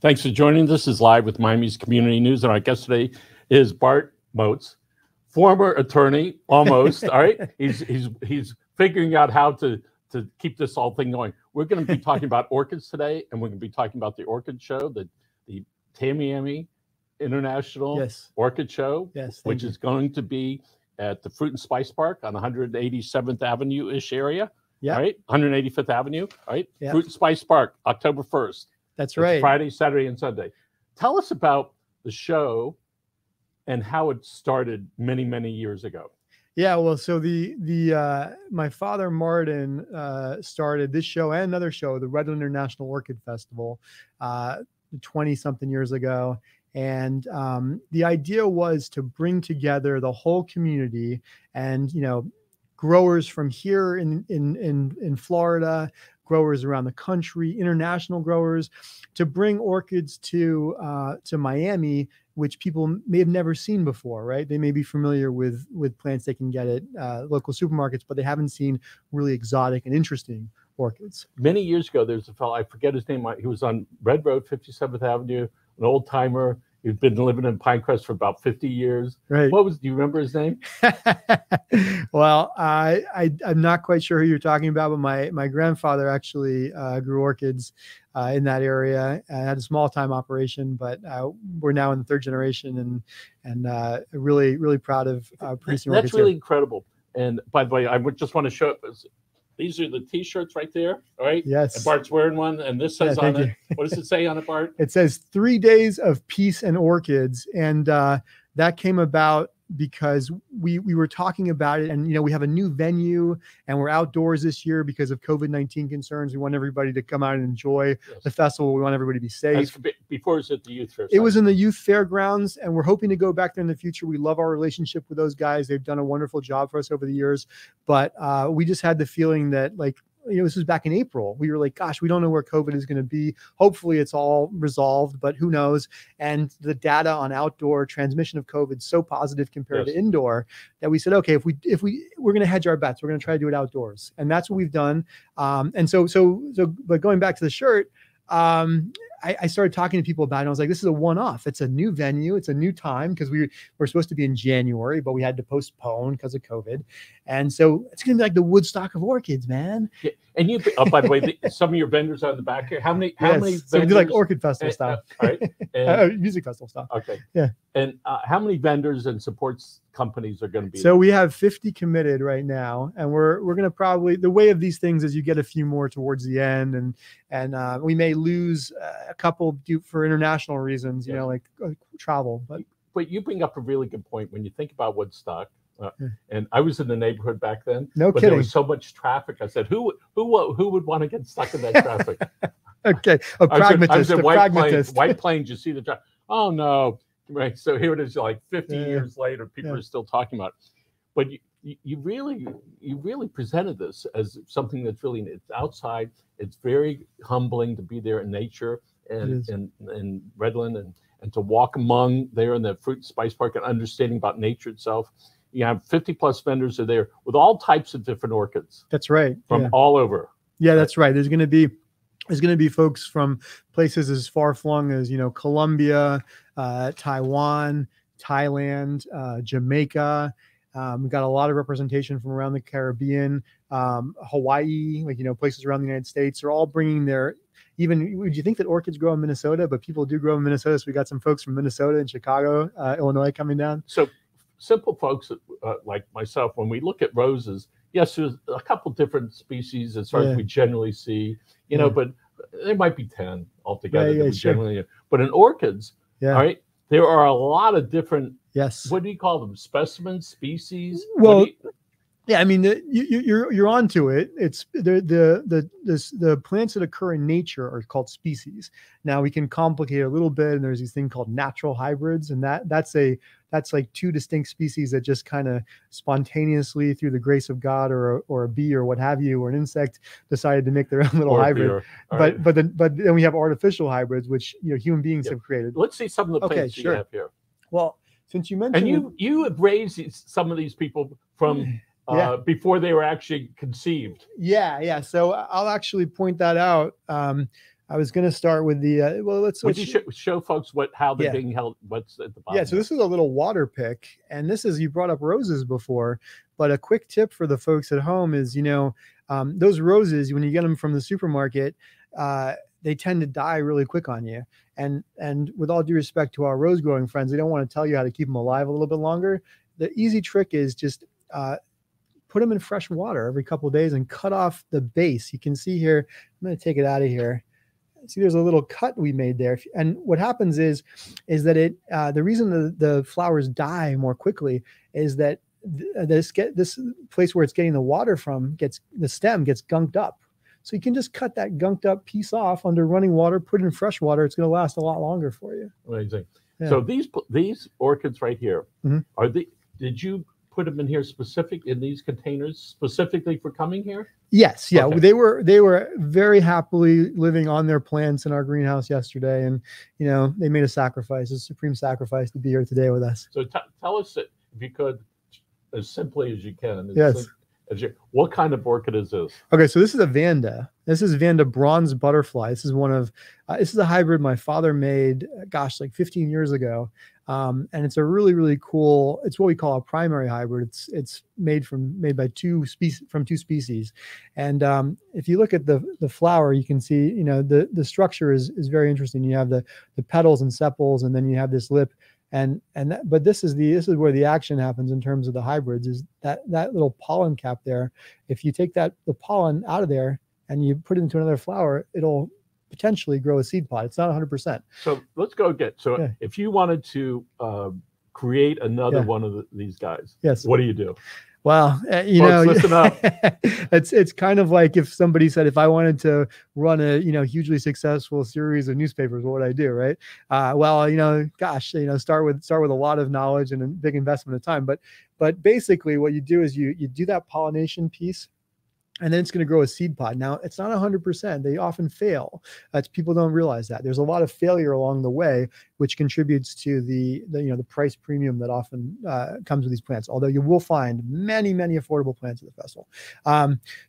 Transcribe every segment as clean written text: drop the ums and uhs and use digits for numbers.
Thanks for joining. This is Live with Miami's Community News, and our guest today is Bart Motes, former attorney, almost. All right, he's figuring out how to keep this whole thing going. We're going to be talking about orchids today, and we're going to be talking about the Orchid Show, the Tamiami International Orchid Show, which is going to be at the Fruit and Spice Park on 187th Avenue-ish area. Yeah. Right, 185th Avenue. Right, Fruit and Spice Park, October 1st. That's right. It's Friday, Saturday, and Sunday. Tell us about the show and how it started many, many years ago. Yeah, well, so my father Martin started this show and another show, the Redland International Orchid Festival, 20-something years ago. And the idea was to bring together the whole community and, growers from here in Florida, growers around the country, international growers, to bring orchids to Miami, which people may have never seen before, right? They may be familiar with plants they can get at local supermarkets, but they haven't seen really exotic and interesting orchids. Many years ago, there's a fellow, I forget his name, he was on Red Road, 57th Avenue, an old timer. He'd been living in Pinecrest for about 50 years. Right. Do you remember his name? Well, I'm not quite sure who you're talking about, but my grandfather actually grew orchids in that area. I had a small time operation, but we're now in the third generation and really, really proud of producing orchids. That's really incredible. And by the way, I would just want to show it. These are the T-shirts right there, all right? Yes. And Bart's wearing one, and this says on it, what does it say on it, Bart? It says 3 days of peace and orchids, and that came about because we were talking about it, and we have a new venue, and we're outdoors this year because of COVID-19 concerns. We want everybody to come out and enjoy the festival. We want everybody to be safe. Before it was at the youth fair. It was in the youth fairgrounds, and we're hoping to go back there in the future. We love our relationship with those guys. They've done a wonderful job for us over the years, but we just had the feeling that this was back in April. We were like, gosh, we don't know where COVID is going to be. Hopefully it's all resolved, but who knows? And the data on outdoor transmission of COVID is so positive compared to indoor that we said, okay, if we're going to hedge our bets, we're going to try to do it outdoors. And that's what we've done. And so, but going back to the shirt, I started talking to people about it. And I was like, this is a one-off. It's a new venue. It's a new time because we're supposed to be in January, but we had to postpone because of COVID. And so it's going to be like the Woodstock of orchids, man. Yeah. And you, by the way, some of your vendors are in the back here. How many vendors? So we do like Orchid Festival stuff. Right. And, music festival stuff. Okay. Yeah. And how many vendors and supports companies are going to be? So we have 50 committed right now, and we're going to probably, the way of these things is you get a few more towards the end, and we may lose a couple for international reasons, like travel. But you bring up a really good point when you think about Woodstock. And I was in the neighborhood back then. No but kidding. There was so much traffic. I said, who would want to get stuck in that traffic? Okay, a pragmatist. I was White Plains. You see the traffic? Oh no! Right. So here it is, like 50 years later, people are still talking about it. But you really presented this as something that's it's outside. It's very humbling to be there in nature and Redland and to walk among there in the Fruit and Spice Park and understanding about nature itself. You have 50 plus vendors are there with all types of different orchids. That's right. From all over. Yeah, that's right. There's going to be folks from places as far flung as, Colombia, Taiwan, Thailand, Jamaica. We've got a lot of representation from around the Caribbean, Hawaii, places around the United States are all bringing their, even, would you think that orchids grow in Minnesota, but people do grow in Minnesota. So we got some folks from Minnesota and Chicago, Illinois coming down. So simple folks like myself, when we look at roses, yes, there's a couple different species as far as we generally see, but there might be 10 altogether that we generally. But in orchids, all right, there are a lot of different. Yes. What do you call them? Specimen species. Well, yeah, I mean, you're onto it. It's the plants that occur in nature are called species. Now we can complicate it a little bit, and there's these thing called natural hybrids, and that's like two distinct species that just kind of spontaneously, through the grace of God, or a bee or what have you, or an insect, decided to make their own little hybrid. But then we have artificial hybrids, which human beings have created. Let's see some of the plants you have here. Well, since you mentioned, and you have raised some of these people from. Before they were actually conceived. Yeah. So I'll actually point that out. I was going to start with the well. Would you show folks how they're being held? What's at the bottom? Yeah, so this is a little water pick, and this is, you brought up roses before, but a quick tip for the folks at home is, those roses, when you get them from the supermarket, they tend to die really quick on you. And with all due respect to our rose growing friends, they don't want to tell you how to keep them alive a little bit longer. The easy trick is just put them in fresh water every couple of days and cut off the base. You can see here, I'm going to take it out of here. See, there's a little cut we made there. And what happens is that the reason the flowers die more quickly is that this place where it's getting the water from the stem gets gunked up. So you can just cut that gunked up piece off under running water, put it in fresh water. It's going to last a lot longer for you. Amazing. Yeah. So these orchids right here, did you put them in here in these containers specifically for coming here? Yes. Yeah. Okay. They were very happily living on their plants in our greenhouse yesterday. And, they made a supreme sacrifice to be here today with us. So tell us, if you could, as simply as you can. Yes. What kind of orchid is this? Okay, so this is a Vanda. This is Vanda bronze butterfly. This is this is a hybrid my father made, like 15 years ago. And it's a really, really cool, it's what we call a primary hybrid. It's made by two species. And if you look at the flower, you can see, the structure is very interesting. You have the petals and sepals, and then you have this lip. But this is where the action happens in terms of the hybrids, is that little pollen cap there. If you take the pollen out of there and you put it into another flower, it'll potentially grow a seed pod. It's not 100%. So let's go again. So if you wanted to create another one of these guys, what do you do? Well, listen up. It's kind of like if somebody said, if I wanted to run a hugely successful series of newspapers, what would I do, right? Start with a lot of knowledge and a big investment of time. But basically, what you do is you do that pollination piece, and then it's going to grow a seed pod. Now, it's not 100%. They often fail. People don't realize that. There's a lot of failure along the way, which contributes to the price premium that often comes with these plants. Although you will find many, many affordable plants at the festival.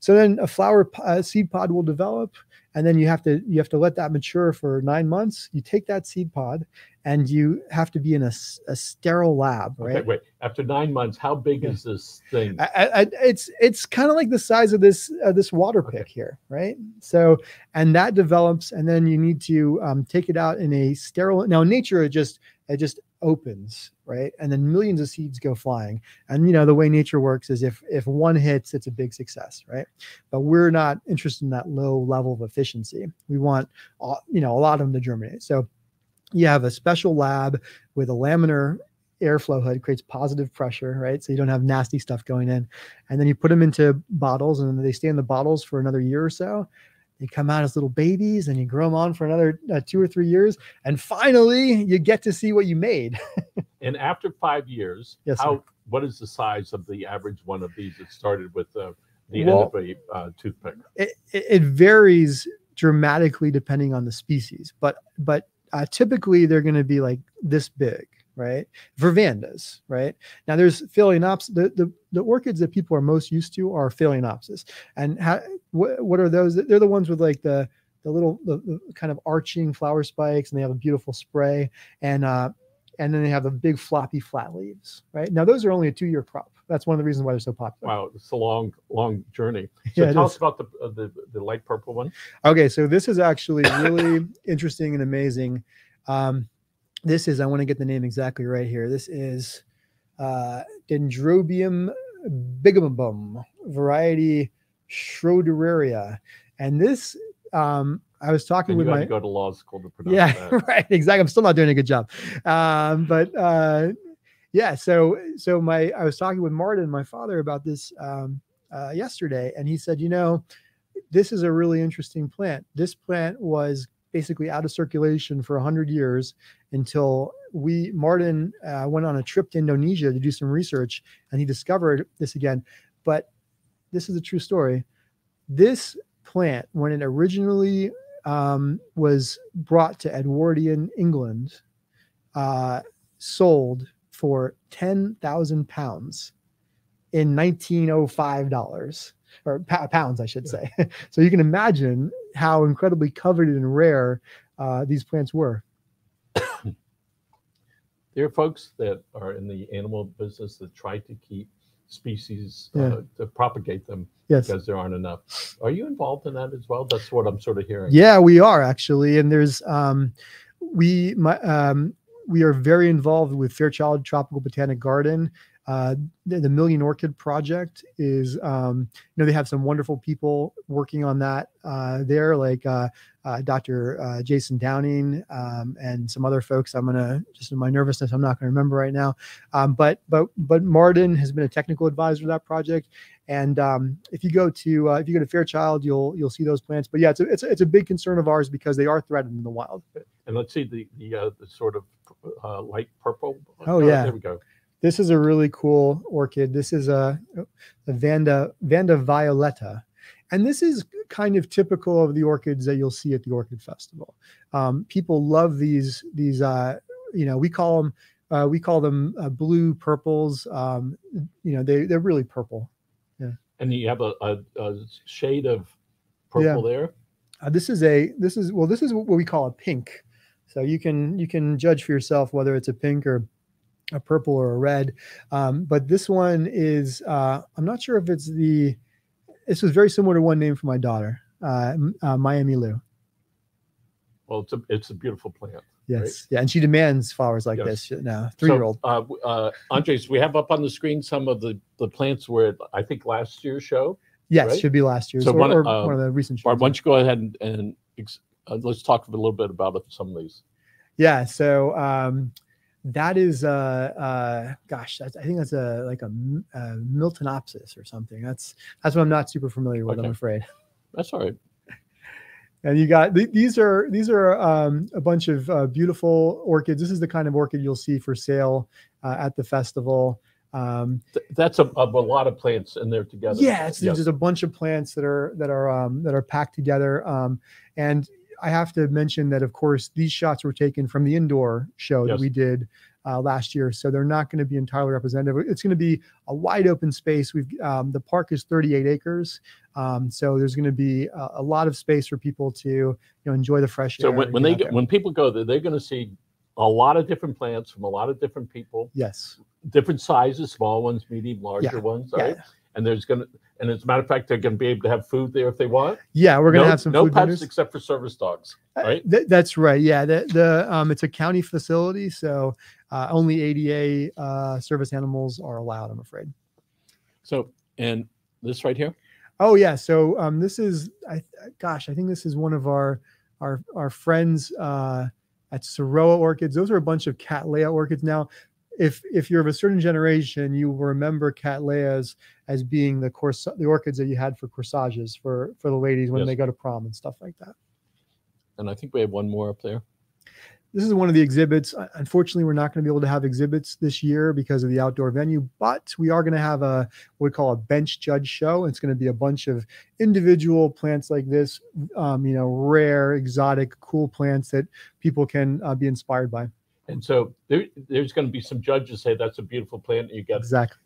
So then a seed pod will develop, and then you have to let that mature for 9 months. You take that seed pod, and you have to be in a sterile lab, right? Okay, wait. After 9 months, how big is this thing? It's kind of like the size of this water pick here, right? So, and that develops, and then you need to take it out in a sterile. Now, in nature, it just opens, right? And then millions of seeds go flying. And the way nature works is if one hits, it's a big success, right? But we're not interested in that low level of efficiency. We want a lot of them to germinate. So you have a special lab with a laminar airflow hood, creates positive pressure, right? So you don't have nasty stuff going in. And then you put them into bottles, and they stay in the bottles for another year or so. They come out as little babies, and you grow them on for another 2 or 3 years. And finally, you get to see what you made. And after 5 years, what is the size of the average one of these that started with the end of a toothpick? It varies dramatically depending on the species, but typically they're going to be like this big, right? For Vandas, right? Now there's Phalaenopsis. The orchids that people are most used to are Phalaenopsis. And what are those? They're the ones with like the kind of arching flower spikes, and they have a beautiful spray, and then they have the big floppy flat leaves, right? Now those are only a 2-year crop. That's one of the reasons why they're so popular. Wow, it's a long journey. So tell us about the light purple one. Okay, so this is actually really interesting and amazing. This is, I want to get the name exactly right here. This is Dendrobium bigamum, variety Schroederaria. And this, I was talking with you had to go to law school to pronounce that. Right, exactly. I'm still not doing a good job. So I was talking with Martin, my father, about this yesterday, and he said, this is a really interesting plant. This plant was basically out of circulation for 100 years until Martin went on a trip to Indonesia to do some research, and he discovered this again. But this is a true story. This plant, when it originally was brought to Edwardian England, sold for 10,000 pounds in 1905 dollars. or pounds, I should say. So you can imagine how incredibly coveted and rare these plants were. There are folks that are in the animal business that try to keep species to propagate them because there aren't enough. Are you involved in that as well? That's what I'm sort of hearing. Yeah, we are actually, and there's we are very involved with Fairchild Tropical Botanic Garden. The Million Orchid Project is, they have some wonderful people working on that there, like Dr. Jason Downing and some other folks. I'm gonna, just in my nervousness, I'm not gonna remember right now. But Martin has been a technical advisor to that project. And if you go to Fairchild, you'll see those plants. But yeah, it's a big concern of ours because they are threatened in the wild. And let's see the sort of light purple. Oh yeah, there we go. This is a really cool orchid. This is a Vanda Violetta. And this is kind of typical of the orchids that you'll see at the Orchid Festival. People love these we call them blue purples. They're really purple. Yeah. And you have a shade of purple there. This is what we call a pink. So you can judge for yourself whether it's a pink or a purple or a red. But this one is, I'm not sure if this was very similar to one named for my daughter, Miami Lou. Well, it's a beautiful plant. Yes. Right? Yeah. And she demands flowers like this now, 3-year-old. So, Andres, we have up on the screen some of the plants were at, I think, last year's show. Yes, right? Should be last year's, so or one of the recent shows. Bart, why don't you go ahead and let's talk a little bit about some of these. Yeah. So, that is, gosh, I think that's like a Miltonopsis or something. That's what I'm not super familiar with. Okay. I'm afraid. That's all right. And you got these are a bunch of beautiful orchids. This is the kind of orchid you'll see for sale at the festival. That's a lot of plants in there together. Yeah, it's just a bunch of plants that are packed together. And I have to mention that, of course, these shots were taken from the indoor show that we did last year, so they're not going to be entirely representative. It's going to be a wide open space. The park is 38 acres, so there's going to be a lot of space for people to enjoy the fresh air. So when people go there, they're going to see a lot of different plants from a lot of different people. Yes, different sizes, small ones, medium, larger ones. Right? And and as a matter of fact, they're going to be able to have food there if they want. Yeah, we're going to have some food pets vendors. Except for service dogs, right? That's right. Yeah, it's a county facility, so only ADA service animals are allowed, I'm afraid. So, and this right here. Oh yeah. So this is, I think this is one of our friends at Soroa Orchids. Those are a bunch of Cattleya orchids. Now, if you're of a certain generation, you will remember Cattleyas as being the orchids that you had for corsages for the ladies when they go to prom and stuff like that. And I think we have one more up there. This is one of the exhibits. Unfortunately, we're not going to be able to have exhibits this year because of the outdoor venue, but we are going to have what we call a bench judge show. It's going to be a bunch of individual plants like this, rare, exotic, cool plants that people can be inspired by. And so there's going to be some judges say that's a beautiful plant. You get exactly.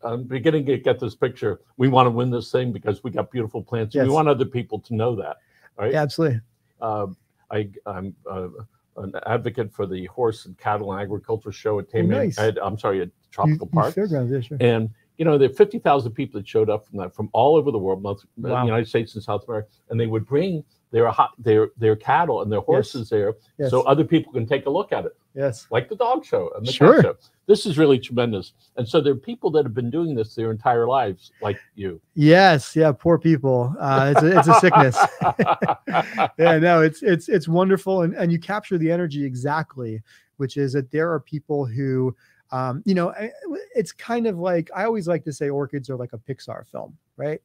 I'm beginning to get this picture. We want to win this thing because we got beautiful plants. Yes. We want other people to know that, right? Yeah, absolutely. I'm an advocate for the horse and cattle and agriculture show at Tamiami. At Tropical Park. Fairgrounds, yeah, sure. And there are 50,000 people that showed up from all over the world, the United States and South America, and they would bring their cattle and their horses there, so other people can take a look at it. Yes, like the dog show and the cat show. This is really tremendous. And so there are people that have been doing this their entire lives, like you. Yes, yeah, poor people. It's a sickness. Yeah, no, it's wonderful, and you capture the energy exactly, which is that there are people who. It's kind of like, I always like to say orchids are like a Pixar film, right?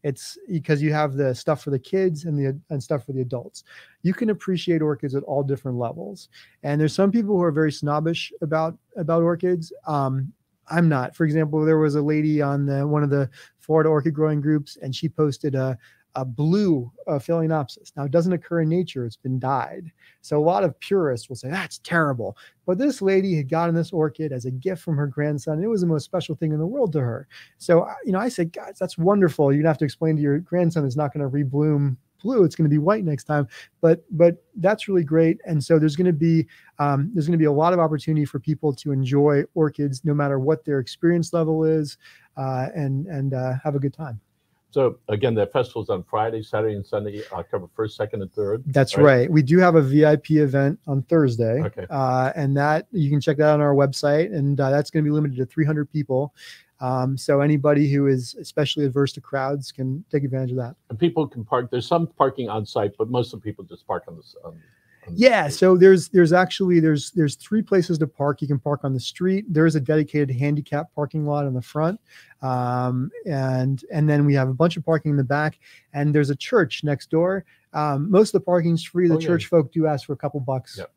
It's because you have the stuff for the kids and stuff for the adults. You can appreciate orchids at all different levels. And there's some people who are very snobbish about orchids. I'm not. For example, there was a lady on one of the Florida orchid growing groups, and she posted a blue Phalaenopsis. Now, it doesn't occur in nature. It's been dyed. So a lot of purists will say, that's terrible. But this lady had gotten this orchid as a gift from her grandson. And it was the most special thing in the world to her. So, I said, guys, that's wonderful. You're going to have to explain to your grandson it's not going to rebloom blue. It's going to be white next time. But that's really great. And so there's going to be a lot of opportunity for people to enjoy orchids, no matter what their experience level is, and have a good time. So again, that festival's on Friday, Saturday, and Sunday, October 1st, 2nd, and 3rd. That's right. We do have a VIP event on Thursday. Okay. And that you can check that out on our website. And that's going to be limited to 300 people. So anybody who is especially adverse to crowds can take advantage of that. And people can park. There's some parking on site, but most of the people just park on the yeah, so there's 3 places to park. You can park on the street. There's a dedicated handicap parking lot in the front, and then we have a bunch of parking in the back. And there's a church next door. Most of the parking's free. The church folk do ask for a couple bucks. Yep.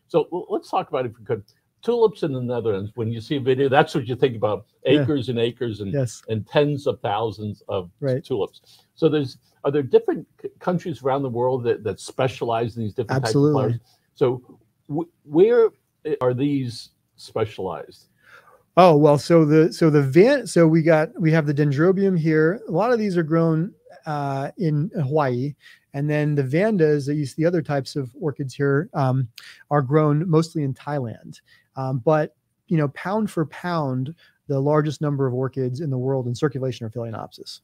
So let's talk about it if we could. Tulips in the Netherlands. When you see a video, that's what you think about: acres and acres and tens of thousands of tulips. So are there different countries around the world that specialize in these different types of flowers? So where are these specialized? Oh, well, so we have the Dendrobium here. A lot of these are grown in Hawaii. And then the Vandas, the other types of orchids here, are grown mostly in Thailand. But pound for pound, the largest number of orchids in the world in circulation are Phalaenopsis.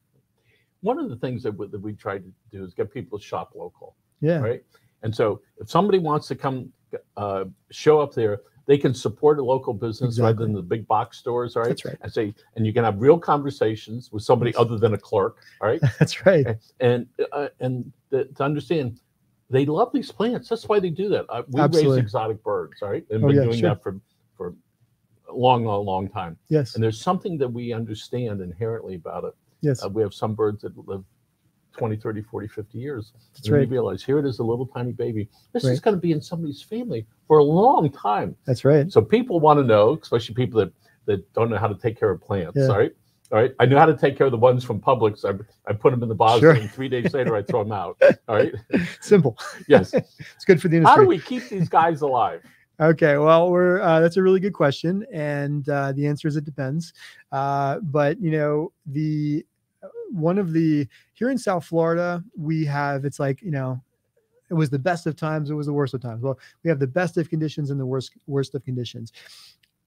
One of the things that we try to do is get people to shop local. Yeah. Right. And so if somebody wants to come show up there, they can support a local business rather than the big box stores. All right. That's right. And you can have real conversations with somebody other than a clerk. All right. That's right. And to understand, they love these plants. That's why they do that. We raise exotic birds. All right. And been doing that for a long time. Yes. And there's something that we understand inherently about it. Yes. We have some birds that live 20, 30, 40, 50 years. That's right. You realize here it is, a little tiny baby. This is going to be in somebody's family for a long time. That's right. So people want to know, especially people that don't know how to take care of plants. All right. All right. I know how to take care of the ones from Publix. I put them in the box and 3 days later I throw them out. All right. Simple. Yes. It's good for the industry. How do we keep these guys alive? Okay, well, that's a really good question, and the answer is it depends. But here in South Florida, we have it was the best of times, it was the worst of times. Well, we have the best of conditions and the worst of conditions.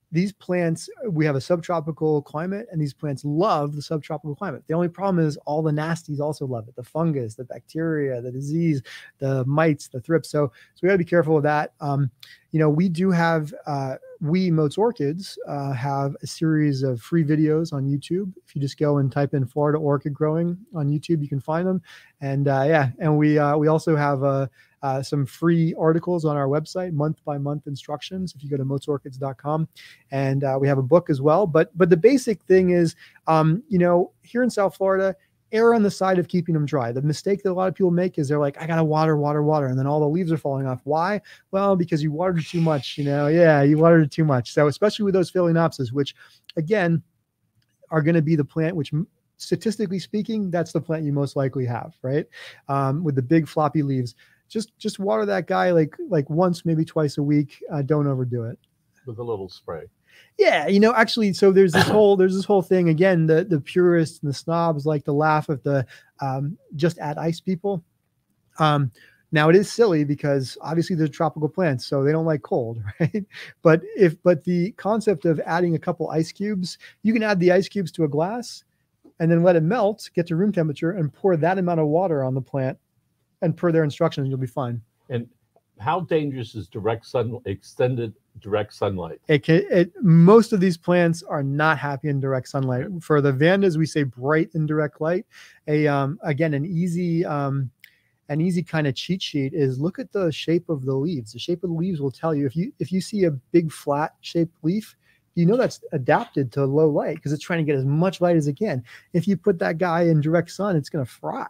These plants, we have a subtropical climate, and these plants love the subtropical climate. The only problem is all the nasties also love it: the fungus, the bacteria, the disease, the mites, the thrips. So we got to be careful of that. We do have we Motes Orchids have a series of free videos on YouTube. If you just go and type in Florida orchid growing on YouTube, you can find them. And and we also have some free articles on our website, month-by-month instructions, if you go to motesorchids.com. And we have a book as well. But the basic thing is, here in South Florida, err on the side of keeping them dry. The mistake that a lot of people make is they're like, I got to water, and then all the leaves are falling off. Why? Well, because you watered too much, you watered it too much. So especially with those Phalaenopsis, which again, are going to be the plant which, statistically speaking, that's the plant you most likely have, right? With the big floppy leaves. Just water that guy like once, maybe twice a week. Don't overdo it. With a little spray. Yeah, actually, so there's this whole thing again. The purists and the snobs like to laugh at the just add ice people. Now it is silly because obviously they're tropical plants, so they don't like cold, right? But the concept of adding a couple ice cubes, you can add the ice cubes to a glass, and then let it melt, get to room temperature, and pour that amount of water on the plant, and per their instructions, you'll be fine. And how dangerous is extended direct sunlight? Most of these plants are not happy in direct sunlight. Okay. For the Vandas, we say bright indirect light. Again, an easy kind of cheat sheet is look at the shape of the leaves. The shape of the leaves will tell you if you see a big flat shaped leaf, that's adapted to low light because it's trying to get as much light as it can. If you put that guy in direct sun, it's going to fry.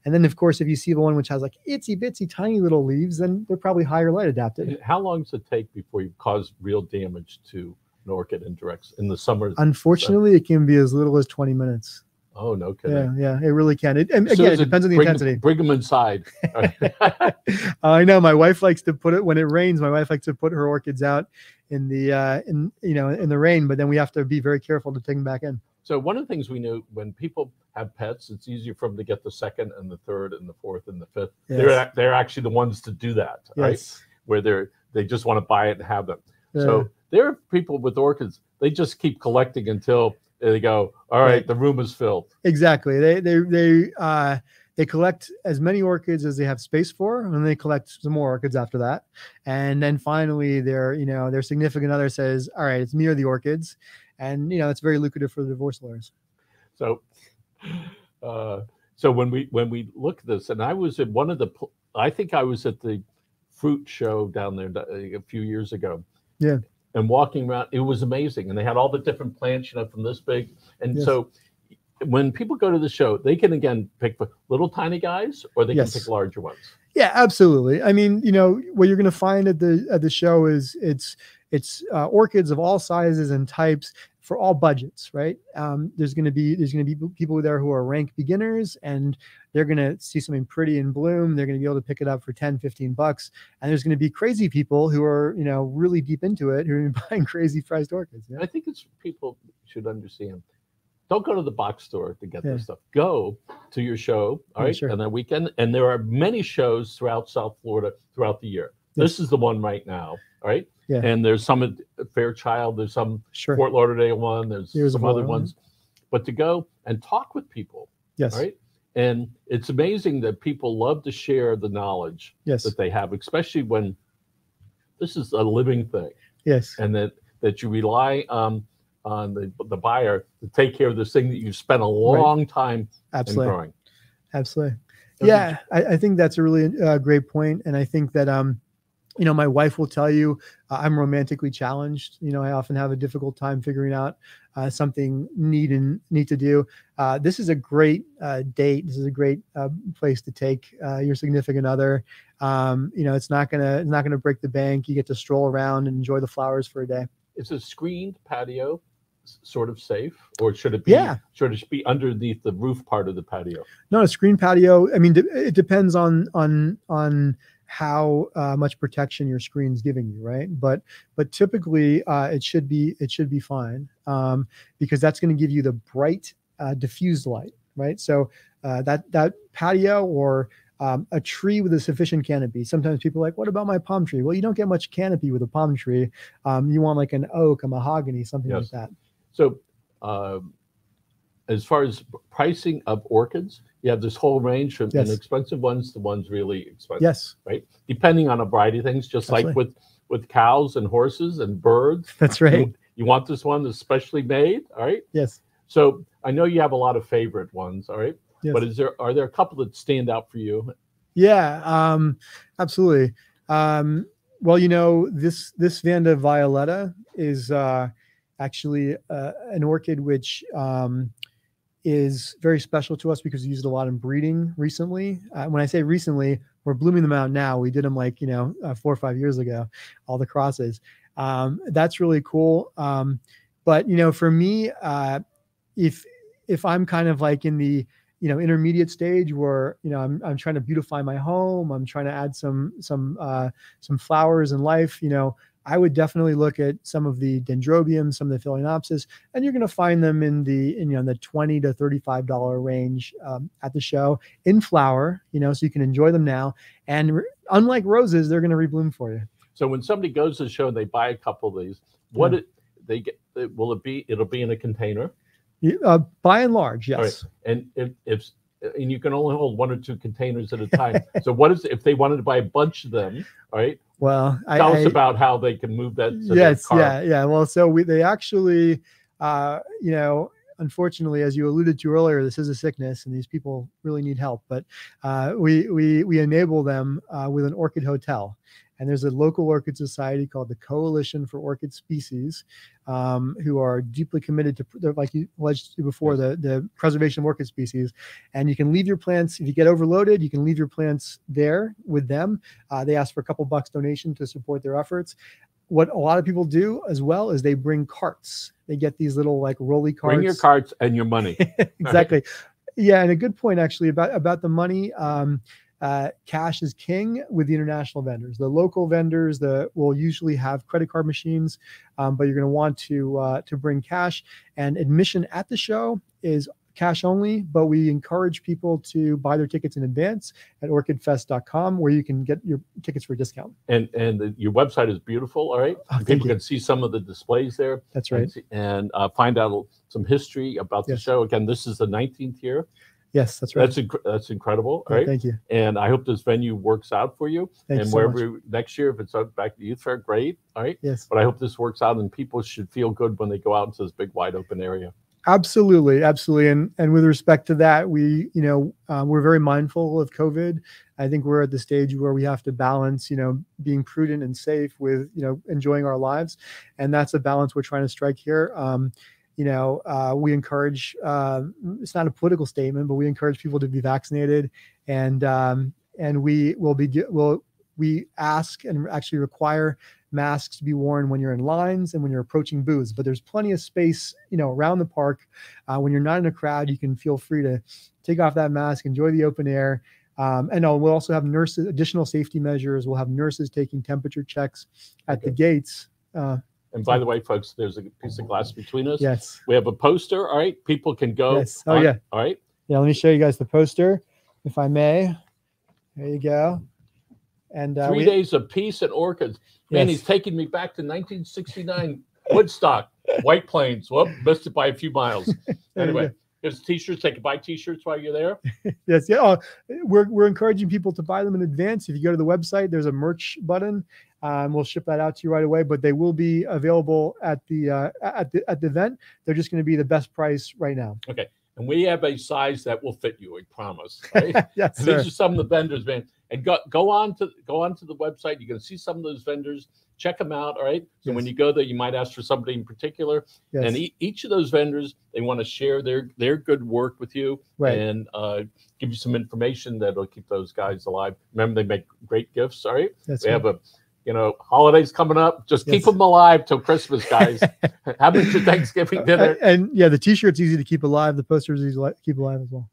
And then, of course, if you see the one which has like itsy bitsy tiny little leaves, then they're probably higher light adapted. How long does it take before you cause real damage to an orchid in the summer? Unfortunately, it can be as little as 20 minutes. Oh, no kidding. Yeah, it really can. And again, it depends on the intensity. Bring them inside. I know my wife likes to put it when it rains. My wife likes to put her orchids out in the in the rain, but then we have to be very careful to take them back in. So one of the things we knew, when people have pets, it's easier for them to get the second and the third and the fourth and the fifth. Yes. They're actually the ones to do that, right? Yes. Where they just want to buy it and have them. So there are people with orchids, they just keep collecting until they go, all right, the room is filled. Exactly. They collect as many orchids as they have space for, and they collect some more orchids after that. And then finally their significant other says, all right, it's me or the orchids. And it's very lucrative for the divorce lawyers. So when we look at this, and I was at I think I was at the fruit show down there a few years ago. Yeah. And walking around, it was amazing. And they had all the different plants, from this big. And so when people go to the show, they can, again, pick little tiny guys, or they can pick larger ones. Yeah, absolutely. I mean, what you're going to find at the show is it's orchids of all sizes and types for all budgets, right? There's going to be people there who are rank beginners, and they're going to see something pretty in bloom. They're going to be able to pick it up for 10, 15 bucks. And there's going to be crazy people who are, really deep into it, who are buying crazy priced orchids. I think people should understand. Don't go to the box store to get this stuff. Go to your show, all right, on that weekend. And there are many shows throughout South Florida throughout the year. This is the one right now, all right? Yeah. And there's some at Fairchild, there's some Fort Lauderdale one, there's some other ones. But to go and talk with people, right? And it's amazing that people love to share the knowledge that they have, especially when this is a living thing. Yes. And that you rely on the buyer to take care of this thing that you spent a long time in growing. Absolutely. Yeah, I think that's a really great point. And I think that, my wife will tell you I'm romantically challenged. I often have a difficult time figuring out something neat to do. This is a great date. This is a great place to take your significant other. It's not gonna break the bank. You get to stroll around and enjoy the flowers for a day. Is a screened patio sort of safe, or should it be underneath the roof part of the patio? No, a screened patio. I mean, it depends on how much protection your screen's giving you, right? But typically it should be fine, because that's going to give you the bright diffused light, right? So that patio or a tree with a sufficient canopy. Sometimes people are like, what about my palm tree? Well, you don't get much canopy with a palm tree. You want like an oak, a mahogany, something like that. So as far as pricing of orchids, you have this whole range from inexpensive ones to ones really expensive. Yes. Right. Depending on a variety of things, just like with cows and horses and birds. That's right. You want this one that's specially made. All right. Yes. So I know you have a lot of favorite ones. All right. Yes. But are there a couple that stand out for you? Yeah, absolutely. Well, this Vanda violetta is actually an orchid which is very special to us because we used a lot in breeding recently. When I say recently, we're blooming them out now. We did them 4 or 5 years ago, all the crosses. That's really cool. But for me, if I'm kind of like in the intermediate stage where I'm trying to beautify my home, I'm trying to add some flowers in life, I would definitely look at some of the dendrobiums, some of the phalaenopsis, and you're going to find them in the $20 to $35 range at the show in flower, so you can enjoy them now. And unlike roses, they're going to rebloom for you. So when somebody goes to the show and they buy a couple of these, they get? It'll be in a container? By and large, yes. Right. And and you can only hold 1 or 2 containers at a time. So what is if they wanted to buy a bunch of them? All right. Well, tell us about how they can move that. Yes. Yeah. Well, so they actually, unfortunately, as you alluded to earlier, this is a sickness and these people really need help. But we enable them with an orchid hotel. And there's a local orchid society called the Coalition for Orchid Species, who are deeply committed to, like you alleged before, the preservation of orchid species. And you can leave your plants, if you get overloaded, you can leave your plants there with them. They ask for a couple bucks donation to support their efforts. what a lot of people do as well is they bring carts. They get these little like rolly carts. Bring your carts and your money. Exactly. Yeah, and a good point actually about the money. Cash is king with the international vendors. The local vendors will usually have credit card machines, but you're going to want to bring cash. And admission at the show is cash only, but we encourage people to buy their tickets in advance at orchidfest.com, where you can get your tickets for a discount. And your website is beautiful, all right? Oh, people can see some of the displays there. That's right. And find out some history about the show. Again, this is the 19th year. Yes, that's right. That's incredible, all right? Thank you. And I hope this venue works out for you. Thanks and so wherever much. next year, if it's back to the youth fair, great, all right? Yes. But I hope this works out, and people should feel good when they go out into this big, wide open area. Absolutely, absolutely. And with respect to that, we're very mindful of COVID. I think we're at the stage where we have to balance, being prudent and safe with, enjoying our lives. And that's a balance we're trying to strike here. We encourage, it's not a political statement, but we encourage people to be vaccinated. And we ask and actually require masks to be worn when you're in lines and when you're approaching booths, but there's plenty of space, around the park. When you're not in a crowd, you can feel free to take off that mask, enjoy the open air. We'll also have nurses, additional safety measures. We'll have nurses taking temperature checks at the gates. And by the way, folks, there's a piece of glass between us. Yes. We have a poster, all right? People can go. Yes. Oh, yeah. All right. Yeah, let me show you guys the poster, if I may. There you go. And 3 days of peace and orchids. Man, Yes. he's taking me back to 1969 Woodstock, White Plains. Whoop, missed it by a few miles. Anyway, there's T-shirts. They can buy T-shirts while you're there. Yes, yeah. Oh, we're encouraging people to buy them in advance. If you go to the website, there's a merch button. We'll ship that out to you right away. But they will be available at the event. They're just going to be the best price right now. Okay, and we have a size that will fit you. I promise. Right? Yes, And sir. these are some of the vendors, man. And go on to the website. You're going to see some of those vendors. Check them out. All right. So Yes. when you go there, you might ask for somebody in particular. Yes. And each of those vendors, they want to share their good work with you, Right. and give you some information that'll keep those guys alive. Remember, they make great gifts. All right. That's We right. have holidays coming up. Just keep Yes. them alive till Christmas, guys. Have your Thanksgiving dinner. And yeah, the T-shirt's easy to keep alive. The poster's easy to keep alive as well.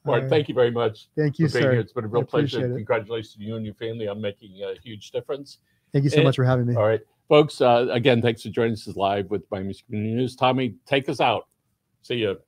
Bart, thank you very much. Thank you, for being sir. here. It's been a real I pleasure. appreciate it. Congratulations to you and your family on making a huge difference. Thank you so much for having me. All right, folks. Again, thanks for joining us live with Miami's Community News. Tommy, take us out. See you.